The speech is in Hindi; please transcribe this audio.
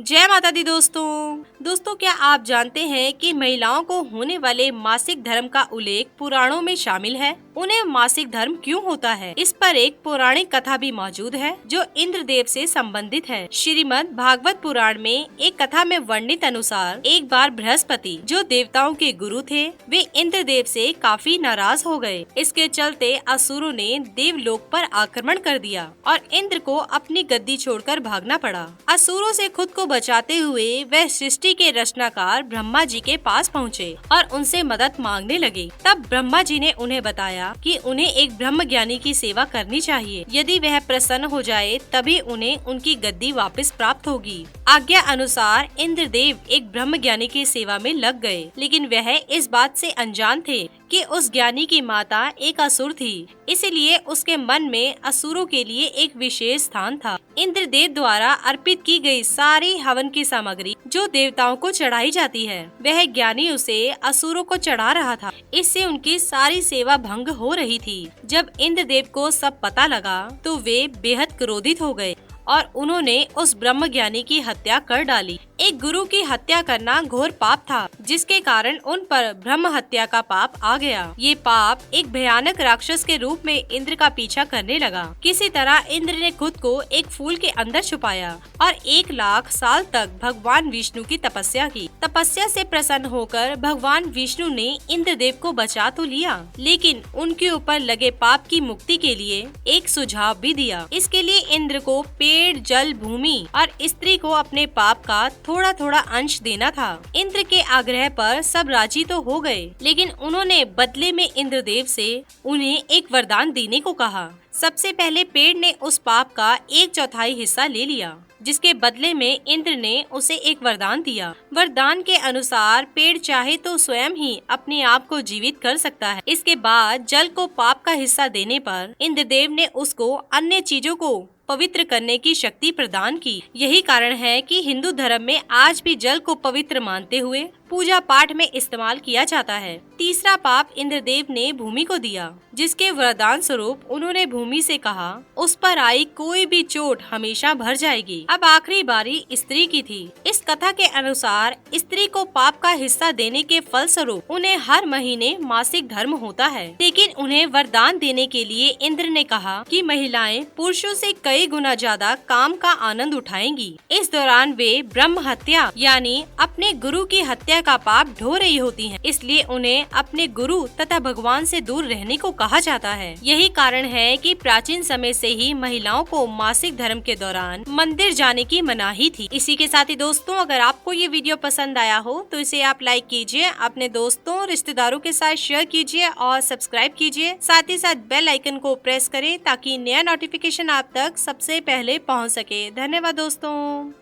जय माता दी दोस्तों क्या आप जानते हैं कि महिलाओं को होने वाले मासिक धर्म का उल्लेख पुराणों में शामिल है। उन्हें मासिक धर्म क्यों होता है, इस पर एक पौराणिक कथा भी मौजूद है जो इंद्रदेव से संबंधित है। श्रीमद् भागवत पुराण में एक कथा में वर्णित अनुसार एक बार बृहस्पति, जो देवताओं के गुरु थे, वे इंद्रदेव से काफी नाराज हो गए। इसके चलते असुरों ने देवलोक पर आक्रमण कर दिया और इंद्र को अपनी गद्दी छोड़कर भागना पड़ा। असुरों से खुद को बचाते हुए वह सृष्टि के रचनाकार ब्रह्मा जी के पास पहुँचे और उनसे मदद मांगने लगे। तब ब्रह्मा जी ने उन्हें बताया कि उन्हें एक ब्रह्म ज्ञानी की सेवा करनी चाहिए। यदि वह प्रसन्न हो जाए तभी उन्हें उनकी गद्दी वापस प्राप्त होगी। आज्ञा अनुसार इंद्रदेव एक ब्रह्म ज्ञानी की सेवा में लग गए, लेकिन वह इस बात से अनजान थे कि उस ज्ञानी की माता एक असुर थी, इसलिए उसके मन में असुरों के लिए एक विशेष स्थान था। इंद्रदेव द्वारा अर्पित की गई सारी हवन की सामग्री जो देवताओं को चढ़ाई जाती है, वह ज्ञानी उसे असुरों को चढ़ा रहा था। इससे उनकी सारी सेवा भंग हो रही थी। जब इंद्रदेव को सब पता लगा तो वे बेहद क्रोधित हो गए और उन्होंने उस ब्रह्म ज्ञानी की हत्या कर डाली। एक गुरु की हत्या करना घोर पाप था, जिसके कारण उन पर ब्रह्म हत्या का पाप आ गया। ये पाप एक भयानक राक्षस के रूप में इंद्र का पीछा करने लगा। किसी तरह इंद्र ने खुद को एक फूल के अंदर छुपाया और 1,00,000 साल तक भगवान विष्णु की तपस्या की। तपस्या से प्रसन्न होकर भगवान विष्णु ने इंद्रदेव को बचा तो लिया, लेकिन उनके ऊपर लगे पाप की मुक्ति के लिए एक सुझाव भी दिया। इसके लिए इंद्र को पेड़, जल, भूमि और स्त्री को अपने पाप का थोड़ा थोड़ा अंश देना था। इंद्र के आग्रह पर सब राजी तो हो गए, लेकिन उन्होंने बदले में इंद्रदेव से उन्हें एक वरदान देने को कहा। सबसे पहले पेड़ ने उस पाप का 1/4 हिस्सा ले लिया, जिसके बदले में इंद्र ने उसे एक वरदान दिया। वरदान के अनुसार पेड़ चाहे तो स्वयं ही अपने आप को जीवित कर सकता है। इसके बाद जल को पाप का हिस्सा देने पर इंद्रदेव ने उसको अन्य चीजों को पवित्र करने की शक्ति प्रदान की। यही कारण है कि हिंदू धर्म में आज भी जल को पवित्र मानते हुए पूजा पाठ में इस्तेमाल किया जाता है। तीसरा पाप इंद्रदेव ने भूमि को दिया, जिसके वरदान स्वरूप उन्होंने भूमि से कहा, उस पर आई कोई भी चोट हमेशा भर जाएगी। अब आखिरी बारी स्त्री की थी। इस कथा के अनुसार स्त्री को पाप का हिस्सा देने के फल स्वरूप उन्हें हर महीने मासिक धर्म होता है, लेकिन उन्हें वरदान देने के लिए इंद्र ने कहा कि महिलाएं पुरुषों से कई गुना ज्यादा काम का आनंद उठाएंगी। इस दौरान वे ब्रह्म हत्या यानी अपने गुरु की हत्या का पाप ढो रही होती हैं। इसलिए उन्हें अपने गुरु तथा भगवान से दूर रहने को कहा जाता है। यही कारण है कि प्राचीन समय से ही महिलाओं को मासिक धर्म के दौरान मंदिर जाने की मनाही थी। इसी के साथ ही दोस्तों, अगर आपको ये वीडियो पसंद आया हो तो इसे आप लाइक कीजिए, अपने दोस्तों रिश्तेदारों के साथ शेयर कीजिए और सब्सक्राइब कीजिए। साथ ही साथ बेल आइकन को प्रेस करें ताकि नया नोटिफिकेशन आप तक सबसे पहले पहुँच सके। धन्यवाद दोस्तों।